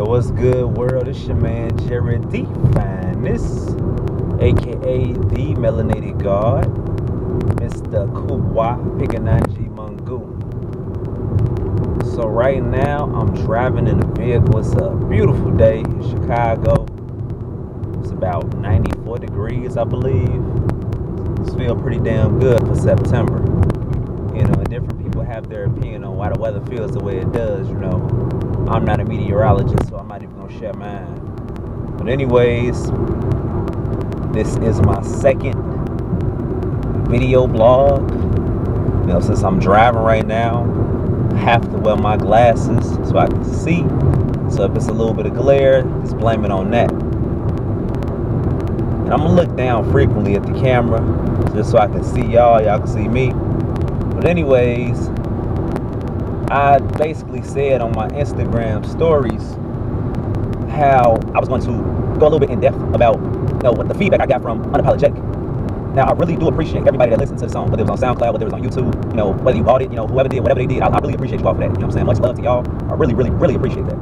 Yo, what's good, world? It's your man, Geri D Fyniz, aka the Melanated God, Mr. Kubwa Pigananji Mungu. So right now, I'm driving in a vehicle. It's a beautiful day in Chicago. It's about 94 degrees, I believe. It's feel pretty damn good for September. You know, and different people have their opinion on why the weather feels the way it does, you know. I'm not a meteorologist, so I'm not even gonna share mine. But anyways, this is my second video blog. You know, since I'm driving right now, I have to wear my glasses so I can see. So if it's a little bit of glare, just blame it on that. And I'm gonna look down frequently at the camera just so I can see y'all can see me. But anyways, I basically said on my Instagram stories how I was going to go a little bit in depth about, you know, what the feedback I got from Unapologetic. Now, I really do appreciate everybody that listened to the song, whether it was on SoundCloud, whether it was on YouTube, you know, whether you bought it, you know, whoever did, whatever they did, I really appreciate you all for that. You know what I'm saying? Much love to y'all. I really, really, really appreciate that.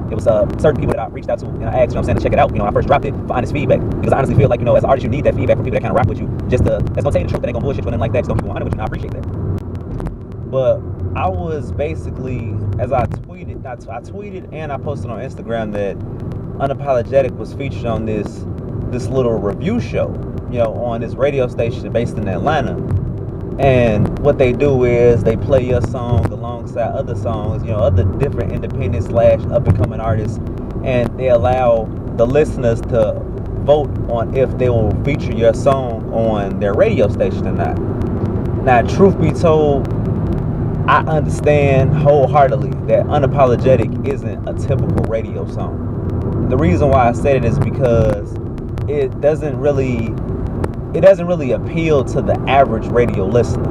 It was certain people that I reached out to and I asked, you know what I'm saying, to check it out, you know, when I first dropped it for honest feedback. Because I honestly feel like, you know, as an artist, you need that feedback from people that kind of rock with you. Just that's gonna tell you the truth, that ain't gonna bullshit you and like that. Just don't keep 100 with you, and I appreciate that. But I was basically, as I tweeted and I posted on Instagram that Unapologetic was featured on this little review show, you know, on this radio station based in Atlanta. And what they do is they play your song alongside other songs, you know, other different independent / up-and-coming artists, and they allow the listeners to vote on if they will feature your song on their radio station or not. Now, truth be told, I understand wholeheartedly that Unapologetic isn't a typical radio song. The reason why I said it is because it doesn't really appeal to the average radio listener.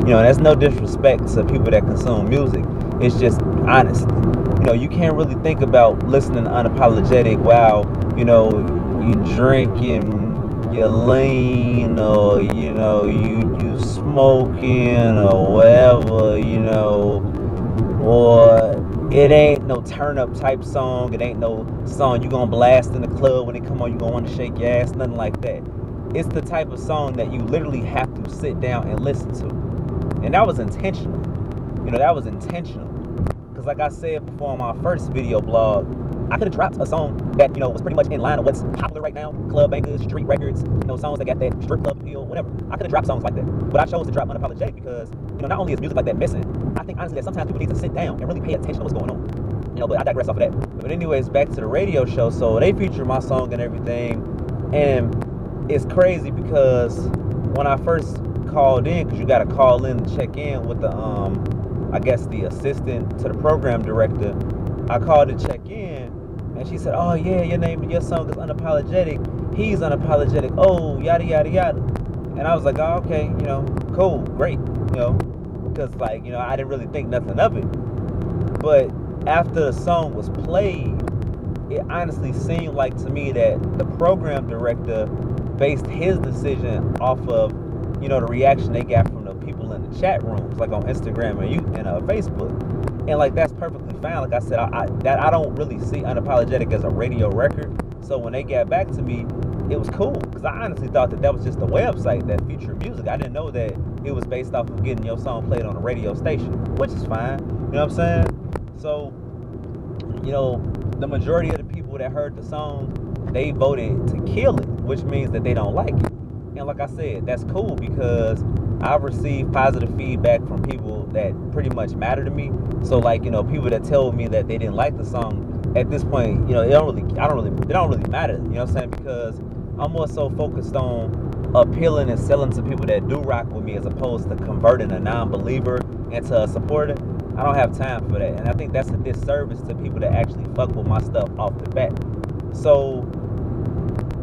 You know, that's no disrespect to people that consume music. It's just honest. You know, you can't really think about listening to Unapologetic while, you know, you drinking, you lean, or, you know, you smoking or whatever, you know, or it ain't no turn up type song. It ain't no song you gonna blast in the club when it come on, you gonna want to shake your ass, nothing like that. It's the type of song that you literally have to sit down and listen to. And that was intentional. You know, that was intentional. Because like I said before on my first video blog, I could have dropped a song that, you know, was pretty much in line with what's popular right now. Club bangers, street records, you know, songs that got that strip club appeal, whatever. I could have dropped songs like that. But I chose to drop Unapologetic because, you know, not only is music like that missing, I think honestly that sometimes people need to sit down and really pay attention to what's going on. You know, but I digress off of that. But anyways, back to the radio show. So they feature my song and everything. And it's crazy because when I first called in, because you got to call in and check in with the, I guess the assistant to the program director, I called to check in, and she said, oh yeah, your song is Unapologetic, he's Unapologetic, oh, yada, yada, yada. And I was like, oh, okay, you know, cool, great, you know, because like, you know, I didn't really think nothing of it. But after the song was played, it honestly seemed like to me that the program director based his decision off of, you know, the reaction they got from the people in the chat rooms, like on Instagram and Facebook. And like, that's perfectly fine. Like I said, I don't really see Unapologetic as a radio record. So when they got back to me, it was cool, because I honestly thought that was just a website that featured music. I didn't know that it was based off of getting your song played on a radio station, which is fine. You know what I'm saying? So, you know, the majority of the people that heard the song, they voted to kill it, which means that they don't like it. And like I said, that's cool, because I've received positive feedback from people that pretty much matter to me. So like, you know, people that tell me that they didn't like the song, at this point, you know, it don't really matter, you know what I'm saying? Because I'm more so focused on appealing and selling to people that do rock with me, as opposed to converting a non-believer into a supporter. I don't have time for that. And I think that's a disservice to people that actually fuck with my stuff off the bat. So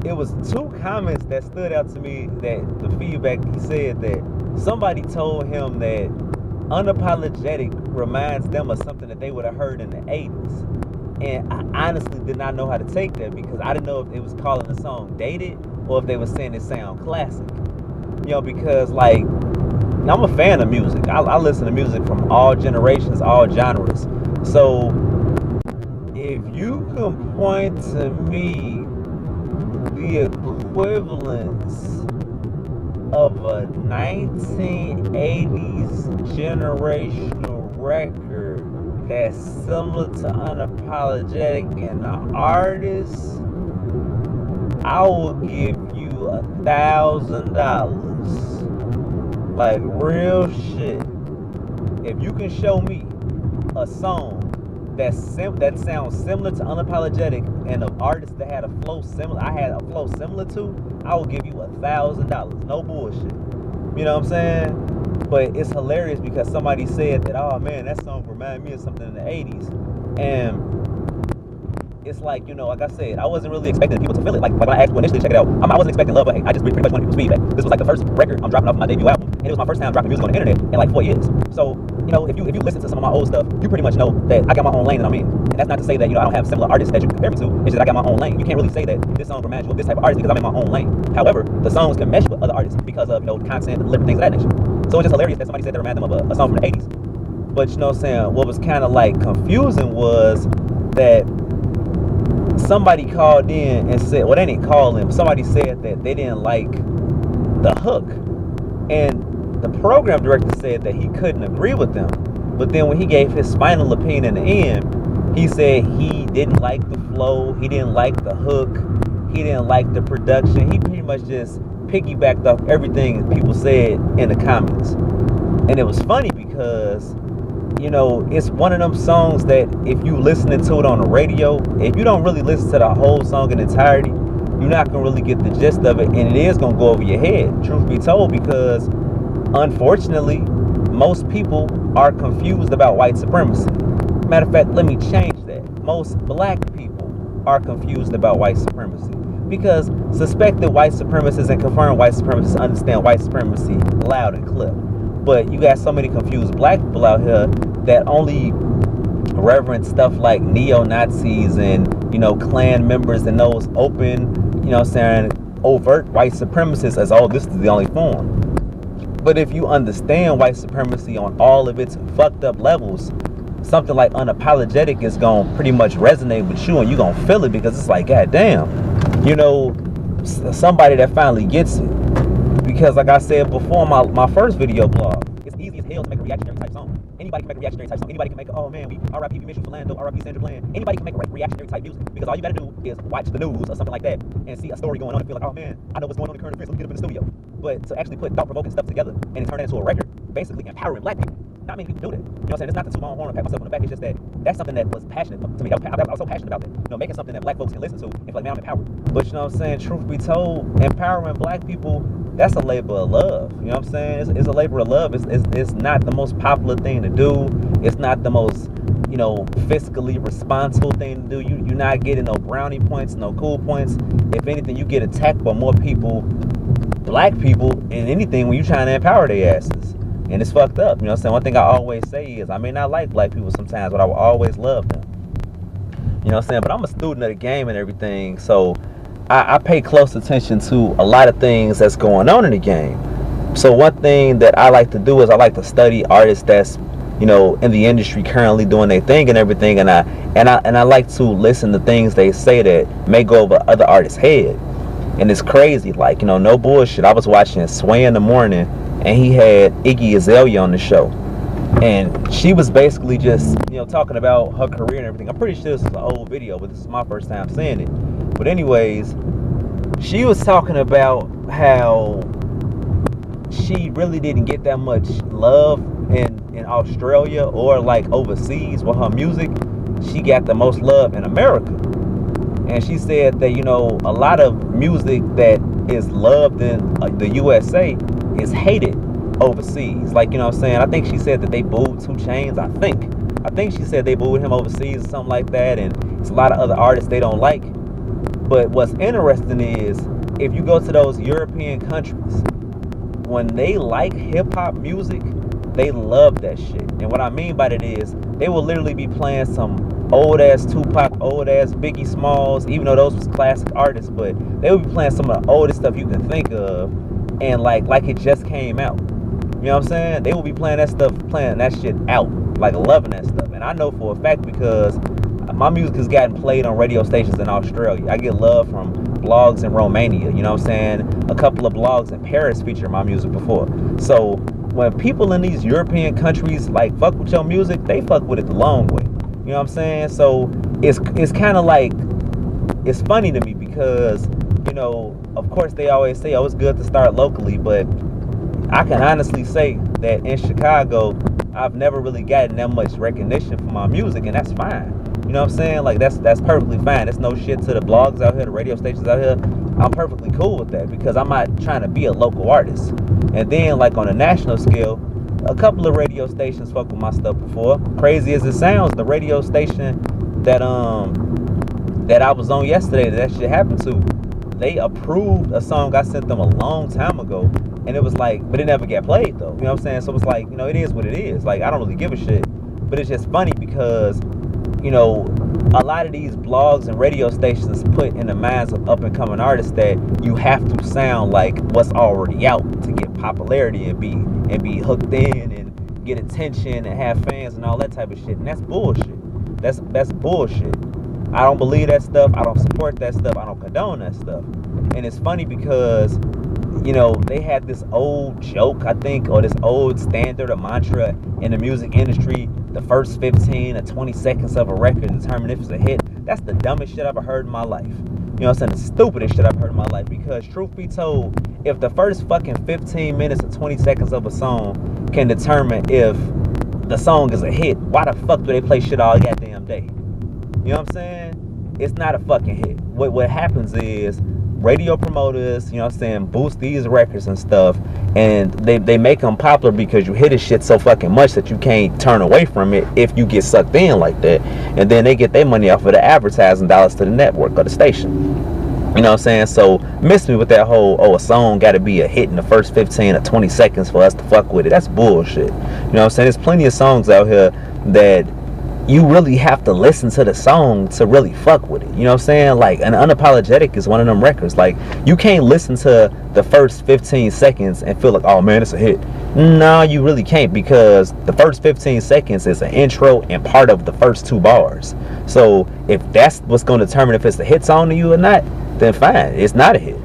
it was two comments that stood out to me, that the feedback, he said that somebody told him that Unapologetic reminds them of something that they would have heard in the 80s. And I honestly did not know how to take that, because I didn't know if it was calling the song dated or if they were saying it sound classic. You know, because like, I'm a fan of music. I listen to music from all generations, all genres. So if you can point to me the equivalence of a 1980s generational record that's similar to Unapologetic and the artist, I will give you $1,000. Like real shit. If you can show me a song that sounds similar to Unapologetic and an artist that had a flow similar, I had a flow similar to, I will give you $1,000. No bullshit. You know what I'm saying? But it's hilarious because somebody said that, oh man, that song reminded me of something in the 80s. And it's like, you know, like I said, I wasn't really expecting people to feel it. Like when I asked to initially check it out, I wasn't expecting love, but hey, I just pretty much wanted people's feedback. This was like the first record I'm dropping off my debut album, and it was my first time dropping music on the internet in like 4 years. So, you know, if you listen to some of my old stuff, you pretty much know that I got my own lane that I'm in. And that's not to say that, you know, I don't have similar artists that you can compare me to. It's just I got my own lane. You can't really say that this song reminds you of this type of artist because I'm in my own lane. However, the songs can mesh with other artists because of, you know, content, different things of that nature. So it's just hilarious that somebody said that reminded them of a song from the 80s. But, you know what I'm saying, what was kind of like confusing was that somebody called in and said, well, they didn't call him. Somebody said that they didn't like the hook. And the program director said that he couldn't agree with them. But then when he gave his final opinion in the end, he said he didn't like the flow. He didn't like the hook. He didn't like the production. He pretty much just piggybacked off everything people said in the comments. And it was funny because, you know, it's one of them songs that if you listening to it on the radio, if you don't really listen to the whole song in entirety, you're not going to really get the gist of it, and it is going to go over your head, truth be told, because unfortunately, most people are confused about white supremacy. Matter of fact, let me change that. Most black people are confused about white supremacy because suspected white supremacists and confirmed white supremacists understand white supremacy loud and clear. But you got so many confused black people out here that only reverence stuff like neo-Nazis and, you know, Klan members and those open, you know what I'm saying, overt white supremacists as, oh, this is the only form. But if you understand white supremacy on all of its fucked up levels, something like Unapologetic is going to pretty much resonate with you and you're going to feel it because it's like, God damn, you know, somebody that finally gets it. Because like I said before in my first video blog, it's easy as hell to make a reactionary type song. Anybody can make a reactionary type song. Anybody can make a, oh man, we R.I.P. we miss you Philando, R.I.P. Sandra Bland. Anybody can make a reactionary type music because all you gotta do is watch the news or something like that and see a story going on and feel like, oh man, I know what's going on in current affairs, let me get up in the studio. But to actually put thought-provoking stuff together and turn that into a record, basically empowering black people. Not many people do that. You know what I'm saying? It's not to toot my own horn and pat myself on the back. It's just that that's something that was passionate to me. I was so passionate about that. You know, making something that black folks can listen to and feel like, man, I'm empowered. But you know what I'm saying? Truth be told, empowering black people, that's a labor of love. You know what I'm saying? It's a labor of love. It's not the most popular thing to do. It's not the most, you know, fiscally responsible thing to do. You're not getting no brownie points, no cool points. If anything, you get attacked by more people, black people, in anything when you're trying to empower their asses. And it's fucked up. You know what I'm saying? One thing I always say is I may not like black people sometimes, but I will always love them. You know what I'm saying? But I'm a student of the game and everything, so I pay close attention to a lot of things that's going on in the game. So one thing that I like to do is I like to study artists that's, you know, in the industry currently doing their thing and everything, and I like to listen to things they say that may go over other artists' head. And it's crazy, like, you know, no bullshit. I was watching Sway in the Morning, and he had Iggy Azalea on the show, and she was basically just, you know, talking about her career and everything. I'm pretty sure this is an old video, but this is my first time seeing it. But anyways, she was talking about how she really didn't get that much love in Australia or like overseas with her music. She got the most love in America. And she said that, you know, a lot of music that is loved in the USA is hated overseas. Like, you know what I'm saying? I think she said that they booed 2 Chainz. I think she said they booed him overseas or something like that. And it's a lot of other artists they don't like. But what's interesting is if you go to those European countries, when they like hip-hop music, they love that shit. And what I mean by that is they will literally be playing some old-ass Tupac, old-ass Biggie Smalls, even though those was classic artists, but they will be playing some of the oldest stuff you can think of, and like it just came out. You know what I'm saying? They will be playing that stuff, playing that shit out, like loving that stuff. And I know for a fact because my music has gotten played on radio stations in Australia. I get love from blogs in Romania, you know what I'm saying? A couple of blogs in Paris feature my music before. So when people in these European countries like fuck with your music, they fuck with it the long way. You know what I'm saying? So it's kind of like, it's funny to me because, you know, of course they always say, oh, it's good to start locally, but I can honestly say that in Chicago, I've never really gotten that much recognition for my music, and that's fine. You know what I'm saying? Like, that's perfectly fine. There's no shit to the blogs out here, the radio stations out here. I'm perfectly cool with that because I'm not trying to be a local artist. And then, like, on a national scale, a couple of radio stations fuck with my stuff before. Crazy as it sounds, the radio station that I was on yesterday that shit happened to, they approved a song I sent them a long time ago. And it was like, but it never got played though. You know what I'm saying? So it's like, you know, it is what it is. Like, I don't really give a shit. But it's just funny because, you know, a lot of these blogs and radio stations put in the minds of up and coming artists that you have to sound like what's already out to get popularity and be hooked in and get attention and have fans and all that type of shit. And that's bullshit. That's bullshit. I don't believe that stuff. I don't support that stuff. I don't condone that stuff. And it's funny because, you know, they had this old joke, I think, or this old standard or mantra in the music industry: the first 15 or 20 seconds of a record determine if it's a hit. That's the dumbest shit I've ever heard in my life. You know what I'm saying? The stupidest shit I've heard in my life. Because truth be told, if the first fucking 15 minutes or 20 seconds of a song can determine if the song is a hit, why the fuck do they play shit all goddamn day? You know what I'm saying? It's not a fucking hit. What happens is radio promoters, you know what I'm saying, boost these records and stuff, and they make them popular because you hit this shit so fucking much that you can't turn away from it if you get sucked in like that. And then they get their money off of the advertising dollars to the network or the station. You know what I'm saying? So miss me with that whole, oh, a song got to be a hit in the first 15 or 20 seconds for us to fuck with it. That's bullshit. You know what I'm saying? There's plenty of songs out here that you really have to listen to the song to really fuck with it. You know what I'm saying? Like, an Unapologetic is one of them records. Like, you can't listen to the first 15 seconds and feel like, oh man, it's a hit. No, you really can't, because the first 15 seconds is an intro and part of the first 2 bars. So if that's what's going to determine if it's a hit song to you or not, then fine, it's not a hit.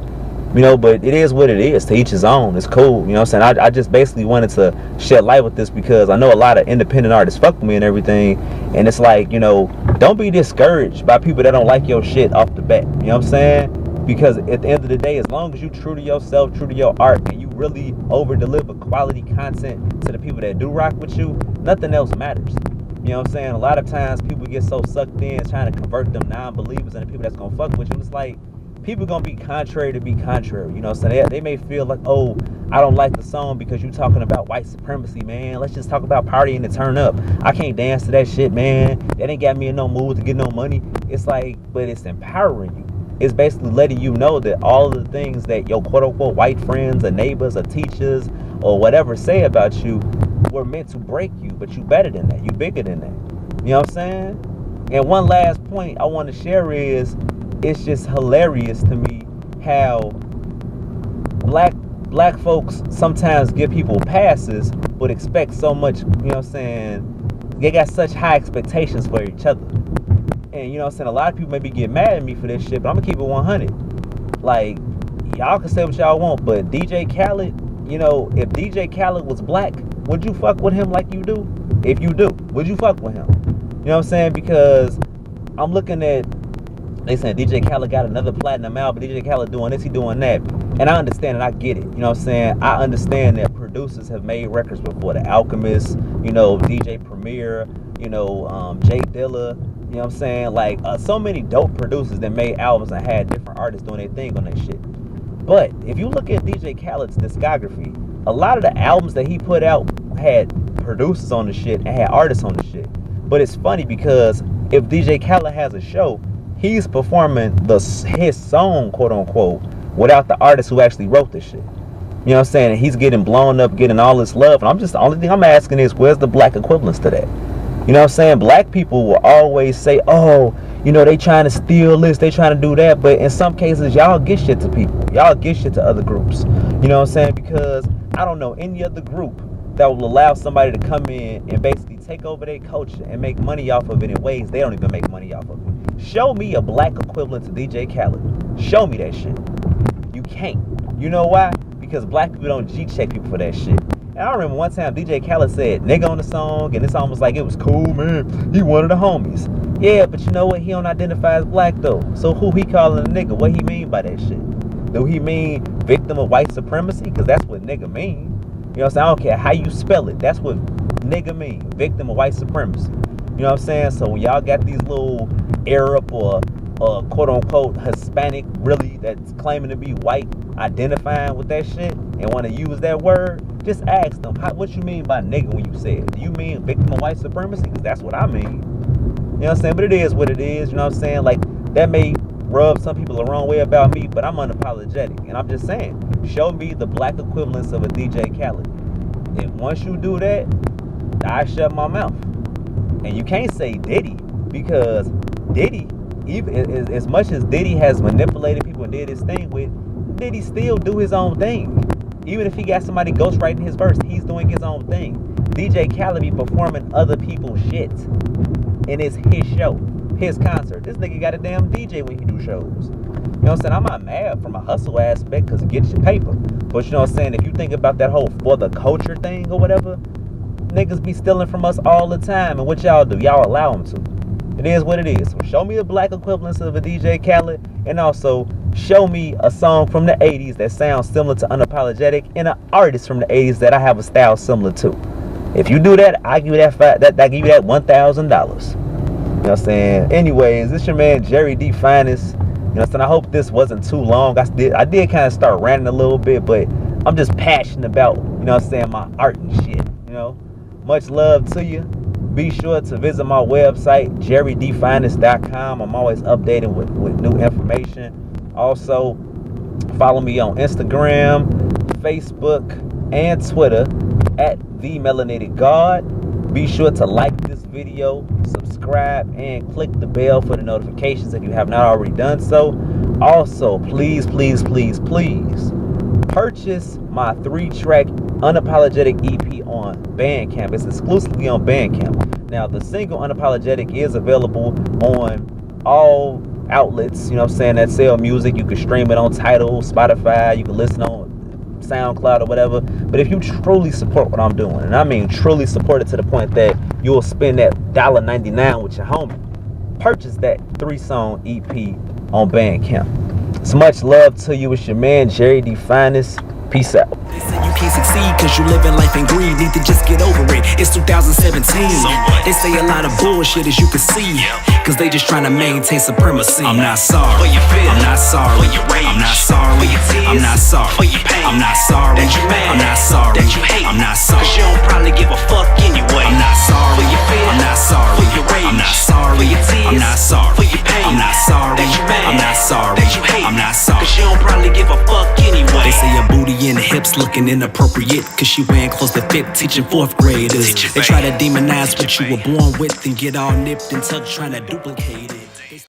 You know, but it is what it is. To each his own. It's cool. You know what I'm saying? I just basically wanted to shed light with this because I know a lot of independent artists fuck with me and everything. And it's like, you know, don't be discouraged by people that don't like your shit off the bat. You know what I'm saying? Because at the end of the day, as long as you true to yourself, true to your art, and you really over-deliver quality content to the people that do rock with you, nothing else matters. You know what I'm saying? A lot of times people get so sucked in trying to convert them non-believers into people that's going to fuck with you. It's like, people gonna be contrary to be contrary. You know what I'm saying? They may feel like, oh, I don't like the song because you talking about white supremacy, man. Let's just talk about partying and turn up. I can't dance to that shit, man. That ain't got me in no mood to get no money. It's like, but it's empowering you. It's basically letting you know that all of the things that your quote-unquote white friends or neighbors or teachers or whatever say about you were meant to break you, but you better than that. You bigger than that. You know what I'm saying? And one last point I want to share is, it's just hilarious to me how black folks sometimes give people passes but expect so much. You know what I'm saying? They got such high expectations for each other. And you know what I'm saying? A lot of people maybe get mad at me for this shit, but I'm gonna keep it 100. Like, y'all can say what y'all want, but DJ Khaled, you know, if DJ Khaled was black, would you fuck with him like you do? If you do, would you fuck with him? You know what I'm saying? Because I'm looking at, they saying DJ Khaled got another platinum album, DJ Khaled doing this, he doing that. And I understand and I get it. You know what I'm saying? I understand that producers have made records before. The Alchemist, you know, DJ Premier, you know, Jay Dilla, you know what I'm saying? Like, so many dope producers that made albums and had different artists doing their thing on that shit. But if you look at DJ Khaled's discography, a lot of the albums that he put out had producers on the shit and had artists on the shit. But it's funny because if DJ Khaled has a show, he's performing his song, quote unquote, without the artist who actually wrote this shit. You know what I'm saying? And he's getting blown up, getting all this love. And the only thing I'm asking is, where's the black equivalence to that? You know what I'm saying? Black people will always say, oh, you know, they trying to steal this, they trying to do that. But in some cases, y'all get shit to people. Y'all get shit to other groups. You know what I'm saying? Because I don't know any other group that will allow somebody to come in and basically take over their culture and make money off of it in ways they don't even make money off of it. Show me a black equivalent to DJ Khaled. Show me that shit. You can't. You know why? Because black people don't G-check people for that shit. And I remember one time DJ Khaled said nigga on the song, and it's almost like it was cool, man. He one of the homies. Yeah, but you know what? He don't identify as black though. So who he calling a nigga? What he mean by that shit? Do he mean victim of white supremacy? Because that's what nigga mean. You know what I'm saying? I don't care how you spell it. That's what nigga mean. Victim of white supremacy. You know what I'm saying? So when y'all got these little Arab or quote unquote Hispanic really that's claiming to be white identifying with that shit and want to use that word, just ask them, what you mean by nigga when you say it? Do you mean victim of white supremacy? Because that's what I mean. You know what I'm saying? But it is what it is. You know what I'm saying? Like, that may rub some people the wrong way about me, but I'm unapologetic. And I'm just saying, show me the black equivalence of a DJ Khaled. And once you do that, I shut my mouth. And you can't say Diddy, because Diddy, even as much as Diddy has manipulated people and did his thing with, Diddy still do his own thing. Even if he got somebody ghostwriting his verse, he's doing his own thing. DJ Khaled be performing other people's shit. And it's his show, his concert. This nigga got a damn DJ when he do shows. You know what I'm saying? I'm not mad from a hustle aspect because it gets your paper. But you know what I'm saying? If you think about that whole for the culture thing or whatever, niggas be stealing from us all the time. And what y'all do? Y'all allow them to. It is what it is. So show me the black equivalence of a DJ Khaled, and also show me a song from the 80s that sounds similar to Unapologetic and an artist from the 80s that I have a style similar to. If you do that, I give you that give you that $1,000. You know what I'm saying? Anyways, this your man Geri D Fyniz. You know what I'm saying? I hope this wasn't too long. I did kind of start ranting a little bit, but I'm just passionate about, you know what I'm saying, my art and shit. You know? Much love to you. Be sure to visit my website, GeriDFyniz.com. I'm always updating with new information. Also, follow me on Instagram, Facebook, and Twitter at The Melanated God. Be sure to like this video, subscribe, and click the bell for the notifications if you have not already done so. Also, please, please, please, please purchase my 3-track Unapologetic EP on Bandcamp. It's exclusively on Bandcamp. Now, the single Unapologetic is available on all outlets, you know what I'm saying, that sell music. You can stream it on Tidal, Spotify, you can listen on SoundCloud or whatever. But if you truly support what I'm doing, and I mean truly support it to the point that you'll spend that $1.99 with your homie, purchase that 3-song EP on Bandcamp. So much love to you. It's your man Geri D Fyniz. Peace out. They say you can't succeed cause you living life in greed. Need to just get over it. It's 2017. They say a lot of bullshit as you can see, cause they just trying to maintain supremacy. I'm not sorry for your fear. I'm not sorry for your rage. I'm not sorry for your tears. I'm not sorry for your pain. I'm not sorry that you mad. I'm not sorry that you hate. I'm not sorry cause you don't probably give a fuck anyway. I'm not sorry for your fear. I'm not sorry for your rage. I'm not sorry for your tears. I'm not sorry for your pain. I'm not sorry that you mad. I'm not sorry that you hate. I'm not sorry cause you don't probably give a fuck anyway. They say your booty in the hips looking inappropriate cause she wearing clothes that fit, teaching 4th graders. They try to demonize what you were born with and get all nipped and tucked trying to duplicate it.